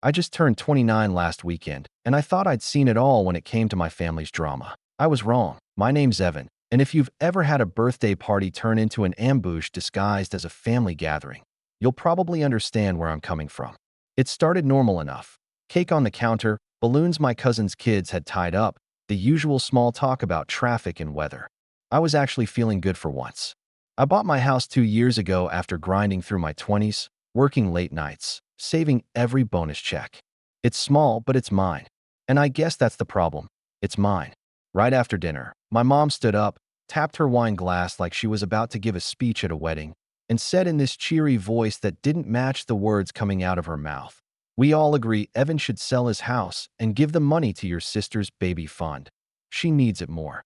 I just turned 29 last weekend, and I thought I'd seen it all when it came to my family's drama. I was wrong. My name's Evan, and if you've ever had a birthday party turn into an ambush disguised as a family gathering, you'll probably understand where I'm coming from. It started normal enough. Cake on the counter, balloons my cousin's kids had tied up, the usual small talk about traffic and weather. I was actually feeling good for once. I bought my house 2 years ago after grinding through my 20s, working late nights, saving every bonus check. It's small, but it's mine. And I guess that's the problem. It's mine. Right after dinner, my mom stood up, tapped her wine glass like she was about to give a speech at a wedding, and said in this cheery voice that didn't match the words coming out of her mouth, "We all agree Evan should sell his house and give the money to your sister's baby fund. She needs it more."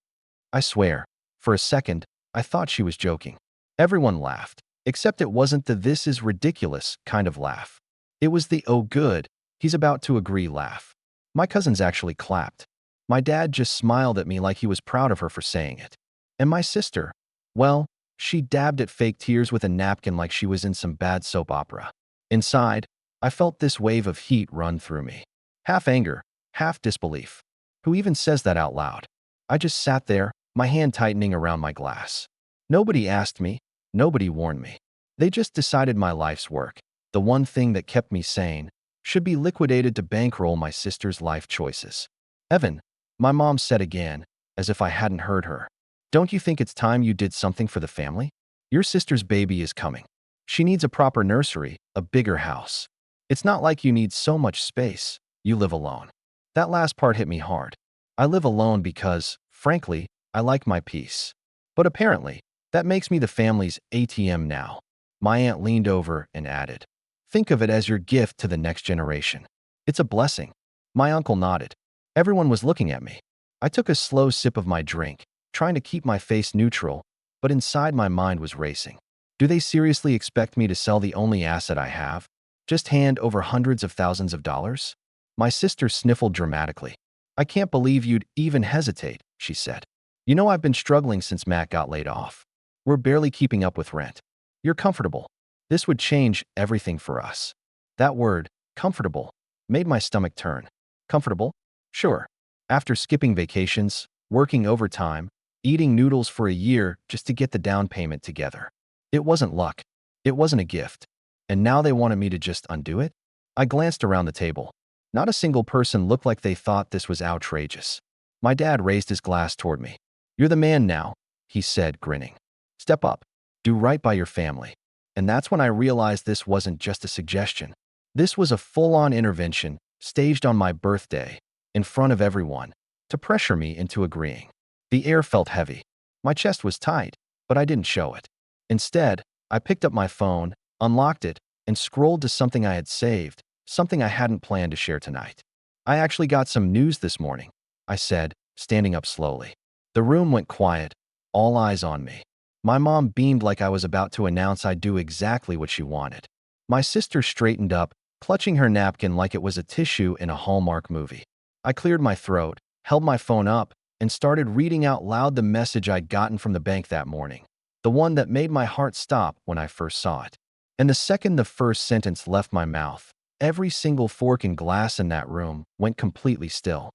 I swear, for a second, I thought she was joking. Everyone laughed, except it wasn't the "this is ridiculous" kind of laugh. It was the "oh good, he's about to agree" laugh. My cousins actually clapped. My dad just smiled at me like he was proud of her for saying it. And my sister, well, she dabbed at fake tears with a napkin like she was in some bad soap opera. Inside, I felt this wave of heat run through me. Half anger, half disbelief. Who even says that out loud? I just sat there, my hand tightening around my glass. Nobody asked me. Nobody warned me. They just decided my life's work, the one thing that kept me sane, should be liquidated to bankroll my sister's life choices. "Evan," my mom said again, as if I hadn't heard her, "don't you think it's time you did something for the family? Your sister's baby is coming. She needs a proper nursery, a bigger house. It's not like you need so much space. You live alone." That last part hit me hard. I live alone because, frankly, I like my peace. But apparently, that makes me the family's ATM now. My aunt leaned over and added, "Think of it as your gift to the next generation. It's a blessing." My uncle nodded. Everyone was looking at me. I took a slow sip of my drink, trying to keep my face neutral, but inside my mind was racing. Do they seriously expect me to sell the only asset I have? Just hand over hundreds of thousands of dollars? My sister sniffled dramatically. "I can't believe you'd even hesitate," she said. "You know I've been struggling since Matt got laid off. We're barely keeping up with rent. You're comfortable. This would change everything for us." That word, comfortable, made my stomach turn. Comfortable? Sure. After skipping vacations, working overtime, eating noodles for a year just to get the down payment together. It wasn't luck. It wasn't a gift. And now they wanted me to just undo it? I glanced around the table. Not a single person looked like they thought this was outrageous. My dad raised his glass toward me. "You're the man now," he said, grinning. "Step up. Do right by your family." And that's when I realized this wasn't just a suggestion. This was a full-on intervention, staged on my birthday, in front of everyone, to pressure me into agreeing. The air felt heavy. My chest was tight, but I didn't show it. Instead, I picked up my phone, unlocked it, and scrolled to something I had saved, something I hadn't planned to share tonight. "I actually got some news this morning," I said, standing up slowly. The room went quiet, all eyes on me. My mom beamed like I was about to announce I'd do exactly what she wanted. My sister straightened up, clutching her napkin like it was a tissue in a Hallmark movie. I cleared my throat, held my phone up, and started reading out loud the message I'd gotten from the bank that morning, the one that made my heart stop when I first saw it. And the second the first sentence left my mouth, every single fork and glass in that room went completely still.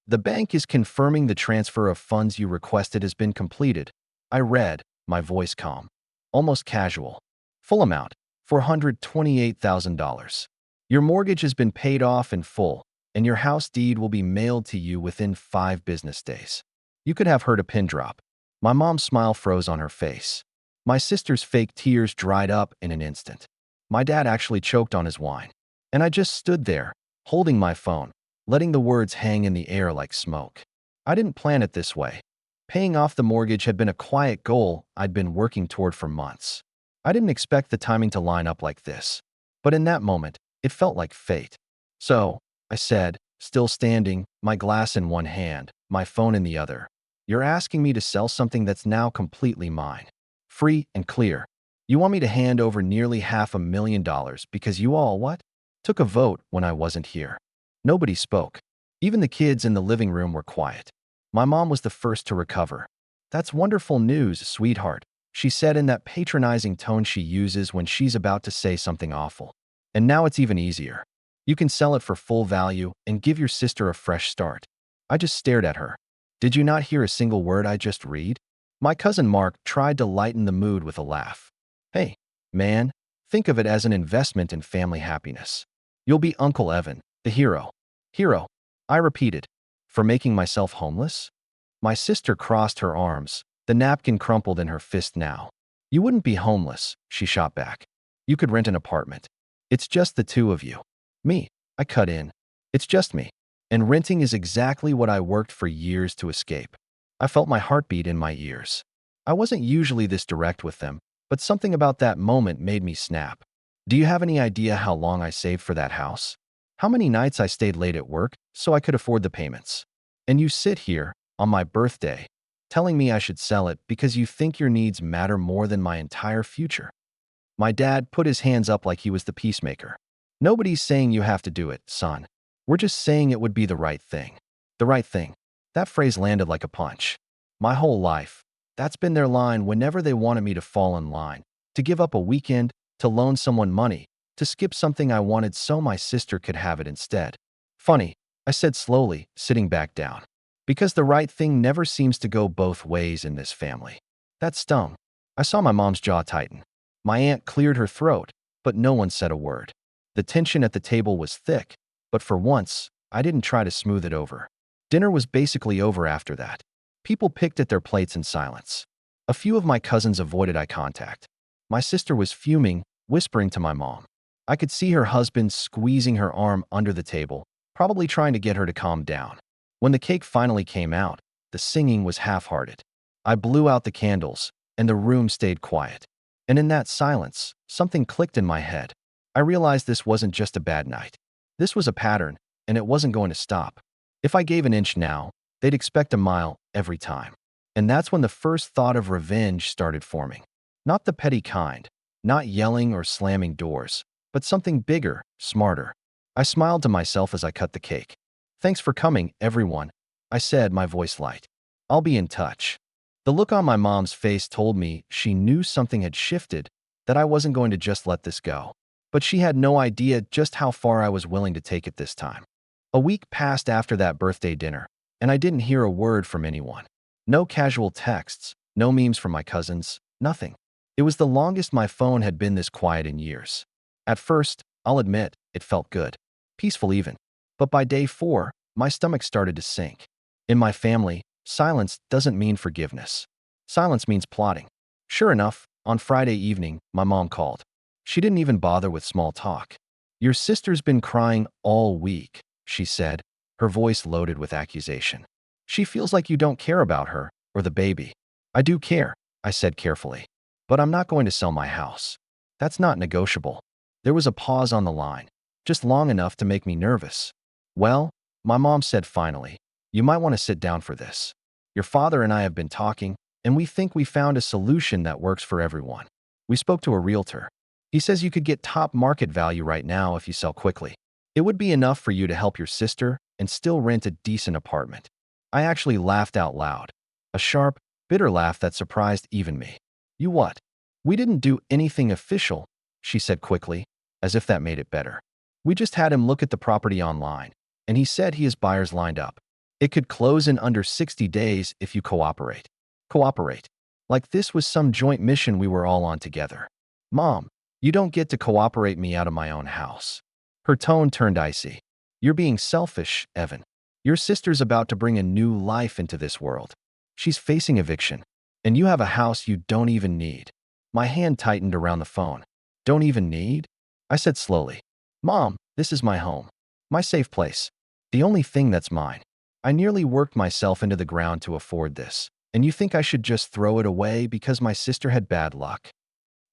"The bank is confirming the transfer of funds you requested has been completed," I read, my voice calm, almost casual. "Full amount, $428,000. Your mortgage has been paid off in full, and your house deed will be mailed to you within 5 business days." You could have heard a pin drop. My mom's smile froze on her face. My sister's fake tears dried up in an instant. My dad actually choked on his wine. And I just stood there, holding my phone, letting the words hang in the air like smoke. I didn't plan it this way. Paying off the mortgage had been a quiet goal I'd been working toward for months. I didn't expect the timing to line up like this. But in that moment, it felt like fate. "So," I said, still standing, my glass in one hand, my phone in the other, "you're asking me to sell something that's now completely mine. Free and clear. You want me to hand over nearly $500,000 because you all what? Took a vote when I wasn't here." Nobody spoke. Even the kids in the living room were quiet. My mom was the first to recover. "That's wonderful news, sweetheart," she said in that patronizing tone she uses when she's about to say something awful. "And now it's even easier. You can sell it for full value and give your sister a fresh start. I just stared at her. Did you not hear a single word I just read? My cousin Mark tried to lighten the mood with a laugh. Hey, man, think of it as an investment in family happiness. You'll be Uncle Evan, the hero. Hero, I repeated. For making myself homeless? My sister crossed her arms, the napkin crumpled in her fist now. You wouldn't be homeless, she shot back. You could rent an apartment. It's just the two of you. Me, I cut in. It's just me. And renting is exactly what I worked for years to escape. I felt my heartbeat in my ears. I wasn't usually this direct with them, but something about that moment made me snap. Do you have any idea how long I saved for that house? How many nights I stayed late at work so I could afford the payments? And you sit here, on my birthday, telling me I should sell it because you think your needs matter more than my entire future. My dad put his hands up like he was the peacemaker. Nobody's saying you have to do it, son. We're just saying it would be the right thing. The right thing. That phrase landed like a punch. My whole life, that's been their line whenever they wanted me to fall in line, to give up a weekend, to loan someone money, to skip something I wanted so my sister could have it instead. Funny, I said slowly, sitting back down. Because the right thing never seems to go both ways in this family. That stung. I saw my mom's jaw tighten. My aunt cleared her throat, but no one said a word. The tension at the table was thick, but for once, I didn't try to smooth it over. Dinner was basically over after that. People picked at their plates in silence. A few of my cousins avoided eye contact. My sister was fuming, whispering to my mom. I could see her husband squeezing her arm under the table, probably trying to get her to calm down. When the cake finally came out, the singing was half-hearted. I blew out the candles, and the room stayed quiet. And in that silence, something clicked in my head. I realized this wasn't just a bad night. This was a pattern, and it wasn't going to stop. If I gave an inch now, they'd expect a mile every time. And that's when the first thought of revenge started forming. Not the petty kind, not yelling or slamming doors, but something bigger, smarter. I smiled to myself as I cut the cake. Thanks for coming, everyone, I said, my voice light. I'll be in touch. The look on my mom's face told me she knew something had shifted, that I wasn't going to just let this go. But she had no idea just how far I was willing to take it this time. A week passed after that birthday dinner, and I didn't hear a word from anyone. No casual texts, no memes from my cousins, nothing. It was the longest my phone had been this quiet in years. At first, I'll admit, it felt good. Peaceful even. But by day 4, my stomach started to sink. In my family, silence doesn't mean forgiveness. Silence means plotting. Sure enough, on Friday evening, my mom called. She didn't even bother with small talk. Your sister's been crying all week, she said, her voice loaded with accusation. She feels like you don't care about her or the baby. I do care, I said carefully. But I'm not going to sell my house. That's not negotiable. There was a pause on the line, just long enough to make me nervous. Well, my mom said finally, you might want to sit down for this. Your father and I have been talking, and we think we found a solution that works for everyone. We spoke to a realtor. He says you could get top market value right now if you sell quickly. It would be enough for you to help your sister and still rent a decent apartment. I actually laughed out loud. A sharp, bitter laugh that surprised even me. You what? We didn't do anything official, she said quickly, as if that made it better. We just had him look at the property online, and he said he has buyers lined up. It could close in under 60 days if you cooperate. Cooperate. Like this was some joint mission we were all on together. Mom, you don't get to cooperate me out of my own house. Her tone turned icy. You're being selfish, Evan. Your sister's about to bring a new life into this world. She's facing eviction, and you have a house you don't even need. My hand tightened around the phone. Don't even need? I said slowly. Mom, this is my home. My safe place. The only thing that's mine. I nearly worked myself into the ground to afford this, and you think I should just throw it away because my sister had bad luck?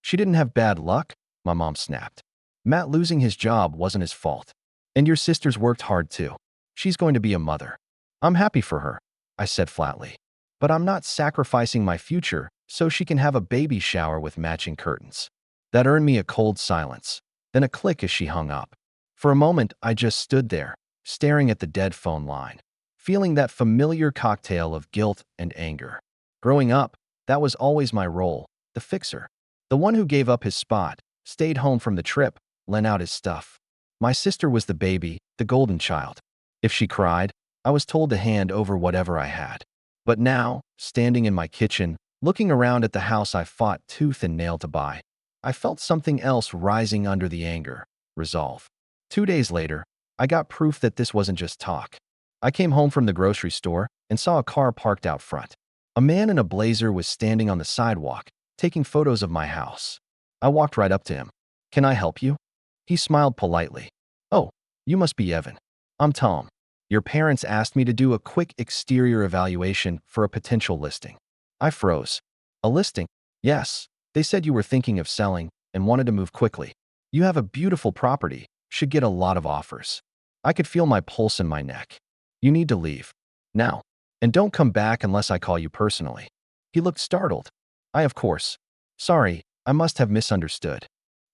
She didn't have bad luck, my mom snapped. Matt losing his job wasn't his fault. And your sister's worked hard too. She's going to be a mother. I'm happy for her, I said flatly. But I'm not sacrificing my future so she can have a baby shower with matching curtains. That earned me a cold silence, then a click as she hung up. For a moment, I just stood there, staring at the dead phone line, feeling that familiar cocktail of guilt and anger. Growing up, that was always my role, the fixer. The one who gave up his spot, stayed home from the trip, lent out his stuff. My sister was the baby, the golden child. If she cried, I was told to hand over whatever I had. But now, standing in my kitchen, looking around at the house I fought tooth and nail to buy, I felt something else rising under the anger: resolve. 2 days later, I got proof that this wasn't just talk. I came home from the grocery store and saw a car parked out front. A man in a blazer was standing on the sidewalk, taking photos of my house. I walked right up to him. "Can I help you?" He smiled politely. "Oh, you must be Evan. I'm Tom. Your parents asked me to do a quick exterior evaluation for a potential listing." I froze. "A listing?" "Yes. They said you were thinking of selling and wanted to move quickly. You have a beautiful property, should get a lot of offers." I could feel my pulse in my neck. "You need to leave. Now. And don't come back unless I call you personally." He looked startled. Of course. Sorry, I must have misunderstood."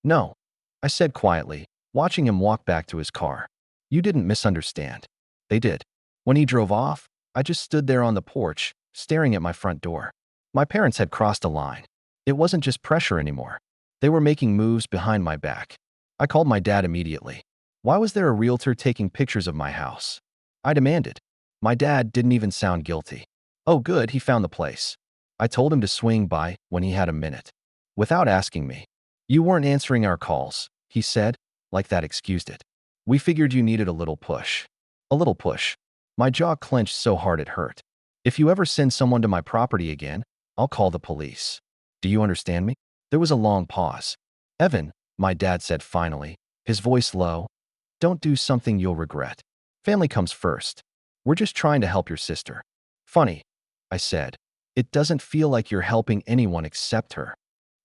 "No," I said quietly, watching him walk back to his car. "You didn't misunderstand. They did." When he drove off, I just stood there on the porch, staring at my front door. My parents had crossed a line. It wasn't just pressure anymore. They were making moves behind my back. I called my dad immediately. Why was there a realtor taking pictures of my house? I demanded. My dad didn't even sound guilty. "Oh good, he found the place." I told him to swing by when he had a minute. Without asking me. "You weren't answering our calls," he said, like that excused it. "We figured you needed a little push." A little push. My jaw clenched so hard it hurt. "If you ever send someone to my property again, I'll call the police. Do you understand me?" There was a long pause. "Evan," my dad said finally, his voice low, "don't do something you'll regret. Family comes first. We're just trying to help your sister." "Funny," I said. "It doesn't feel like you're helping anyone except her."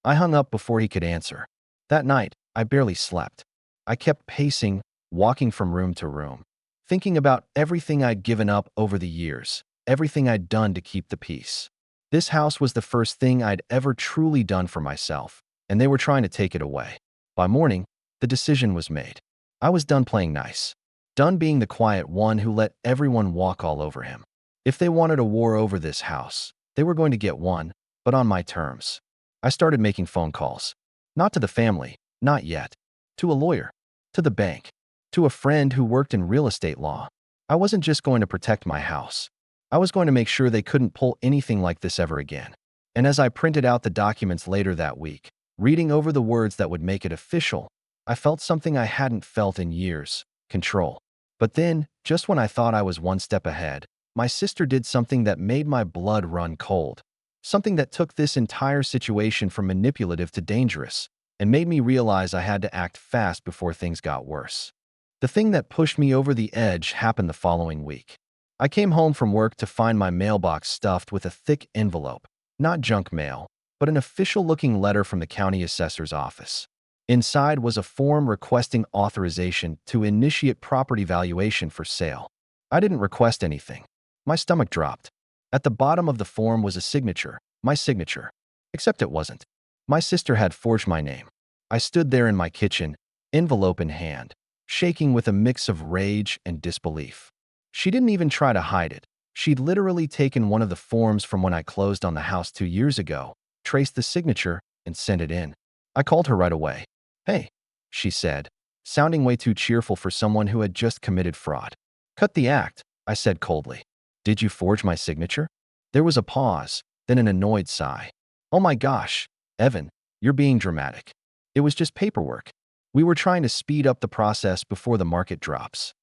I hung up before he could answer. That night, I barely slept. I kept pacing, walking from room to room, thinking about everything I'd given up over the years, everything I'd done to keep the peace. This house was the first thing I'd ever truly done for myself, and they were trying to take it away. By morning, the decision was made. I was done playing nice. Done being the quiet one who let everyone walk all over him. If they wanted a war over this house, they were going to get one, but on my terms. I started making phone calls. Not to the family, not yet. To a lawyer. To the bank. To a friend who worked in real estate law. I wasn't just going to protect my house. I was going to make sure they couldn't pull anything like this ever again. And as I printed out the documents later that week, reading over the words that would make it official, I felt something I hadn't felt in years: control. But then, just when I thought I was one step ahead, my sister did something that made my blood run cold. Something that took this entire situation from manipulative to dangerous, and made me realize I had to act fast before things got worse. The thing that pushed me over the edge happened the following week. I came home from work to find my mailbox stuffed with a thick envelope, not junk mail, but an official-looking letter from the county assessor's office. Inside was a form requesting authorization to initiate property valuation for sale. I didn't request anything. My stomach dropped. At the bottom of the form was a signature, my signature. Except it wasn't. My sister had forged my name. I stood there in my kitchen, envelope in hand, shaking with a mix of rage and disbelief. She didn't even try to hide it. She'd literally taken one of the forms from when I closed on the house 2 years ago, traced the signature, and sent it in. I called her right away. "Hey," she said, sounding way too cheerful for someone who had just committed fraud. "Cut the act," I said coldly. "Did you forge my signature?" There was a pause, then an annoyed sigh. "Oh my gosh, Evan, you're being dramatic. It was just paperwork. We were trying to speed up the process before the market drops."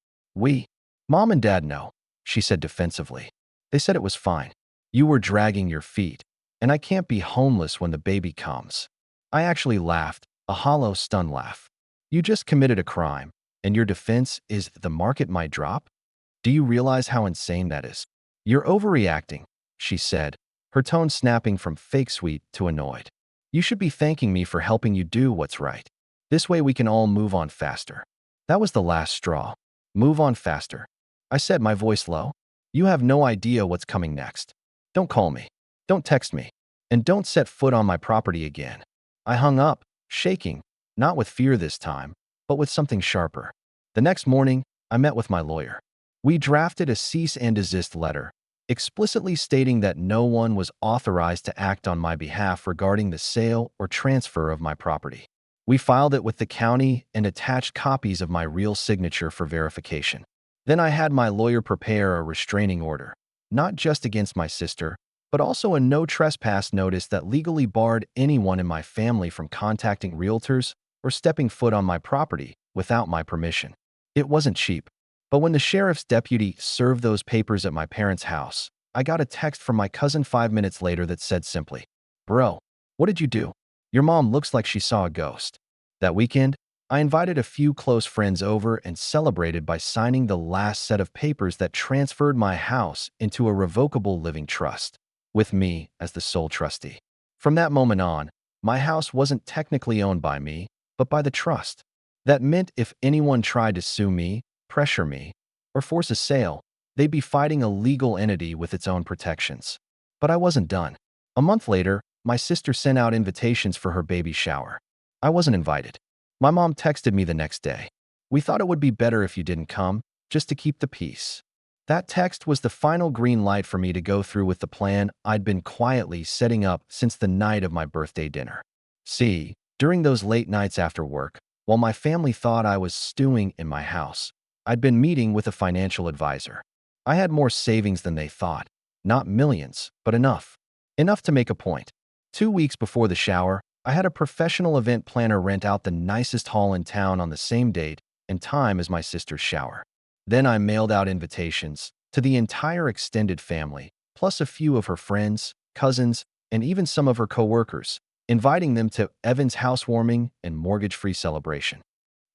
Mom and Dad know," she said defensively. "They said it was fine. You were dragging your feet, and I can't be homeless when the baby comes." I actually laughed, a hollow, stunned laugh. "You just committed a crime, and your defense is the market might drop? Do you realize how insane that is?" "You're overreacting," she said, her tone snapping from fake sweet to annoyed. "You should be thanking me for helping you do what's right. This way we can all move on faster." That was the last straw. Move on faster. I said, my voice low. "You have no idea what's coming next. Don't call me. Don't text me. And don't set foot on my property again." I hung up, shaking, not with fear this time, but with something sharper. The next morning, I met with my lawyer. We drafted a cease and desist letter, explicitly stating that no one was authorized to act on my behalf regarding the sale or transfer of my property. We filed it with the county and attached copies of my real signature for verification. Then I had my lawyer prepare a restraining order, not just against my sister, but also a no trespass notice that legally barred anyone in my family from contacting realtors or stepping foot on my property without my permission. It wasn't cheap, but when the sheriff's deputy served those papers at my parents' house, I got a text from my cousin 5 minutes later that said simply, "Bro, what did you do? Your mom looks like she saw a ghost." That weekend, I invited a few close friends over and celebrated by signing the last set of papers that transferred my house into a revocable living trust, with me as the sole trustee. From that moment on, my house wasn't technically owned by me, but by the trust. That meant if anyone tried to sue me, pressure me, or force a sale, they'd be fighting a legal entity with its own protections. But I wasn't done. A month later, my sister sent out invitations for her baby shower. I wasn't invited. My mom texted me the next day. "We thought it would be better if you didn't come, just to keep the peace." That text was the final green light for me to go through with the plan I'd been quietly setting up since the night of my birthday dinner. See, during those late nights after work, while my family thought I was stewing in my house, I'd been meeting with a financial advisor. I had more savings than they thought. Not millions, but enough. Enough to make a point. 2 weeks before the shower, I had a professional event planner rent out the nicest hall in town on the same date and time as my sister's shower. Then I mailed out invitations to the entire extended family, plus a few of her friends, cousins, and even some of her coworkers, inviting them to Evan's housewarming and mortgage-free celebration.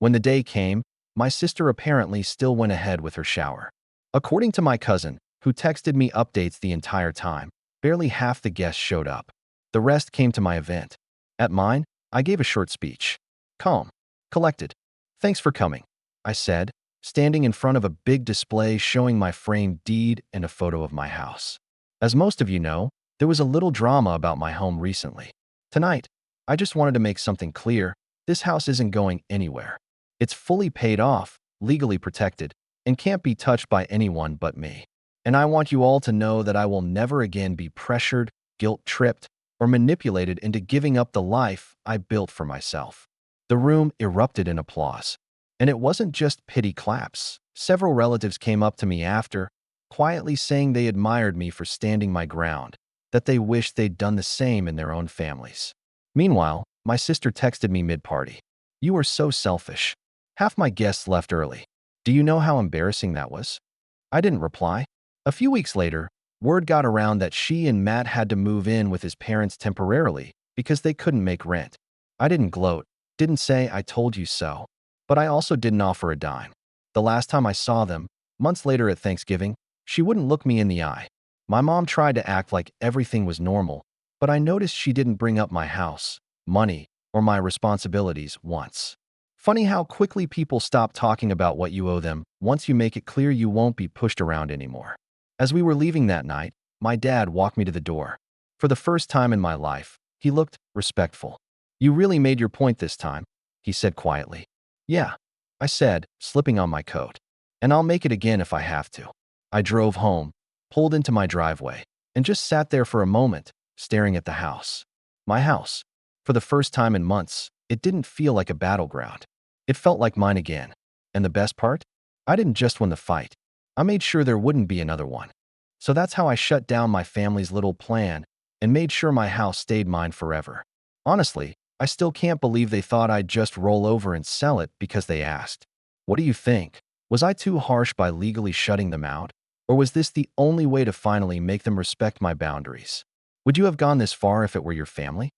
When the day came, my sister apparently still went ahead with her shower. According to my cousin, who texted me updates the entire time, barely half the guests showed up. The rest came to my event. At mine, I gave a short speech. Calm, collected. "Thanks for coming," I said, standing in front of a big display showing my framed deed and a photo of my house. As most of you know, there was a little drama about my home recently. Tonight, I just wanted to make something clear. This house isn't going anywhere. It's fully paid off, legally protected, and can't be touched by anyone but me. And I want you all to know that I will never again be pressured, guilt-tripped, or manipulated into giving up the life I built for myself. The room erupted in applause. And it wasn't just pity claps. Several relatives came up to me after, quietly saying they admired me for standing my ground, that they wished they'd done the same in their own families. Meanwhile, my sister texted me mid-party. "You are so selfish. Half my guests left early. Do you know how embarrassing that was?" I didn't reply. A few weeks later, word got around that she and Matt had to move in with his parents temporarily because they couldn't make rent. I didn't gloat, didn't say "I told you so," but I also didn't offer a dime. The last time I saw them, months later at Thanksgiving, she wouldn't look me in the eye. My mom tried to act like everything was normal, but I noticed she didn't bring up my house, money, or my responsibilities once. Funny how quickly people stop talking about what you owe them once you make it clear you won't be pushed around anymore. As we were leaving that night, my dad walked me to the door. For the first time in my life, he looked respectful. "You really made your point this time," he said quietly. "Yeah," I said, slipping on my coat. "And I'll make it again if I have to." I drove home, pulled into my driveway, and just sat there for a moment, staring at the house. My house. For the first time in months, it didn't feel like a battleground. It felt like mine again. And the best part? I didn't just win the fight. I made sure there wouldn't be another one. So that's how I shut down my family's little plan and made sure my house stayed mine forever. Honestly, I still can't believe they thought I'd just roll over and sell it because they asked. What do you think? Was I too harsh by legally shutting them out? Or was this the only way to finally make them respect my boundaries? Would you have gone this far if it were your family?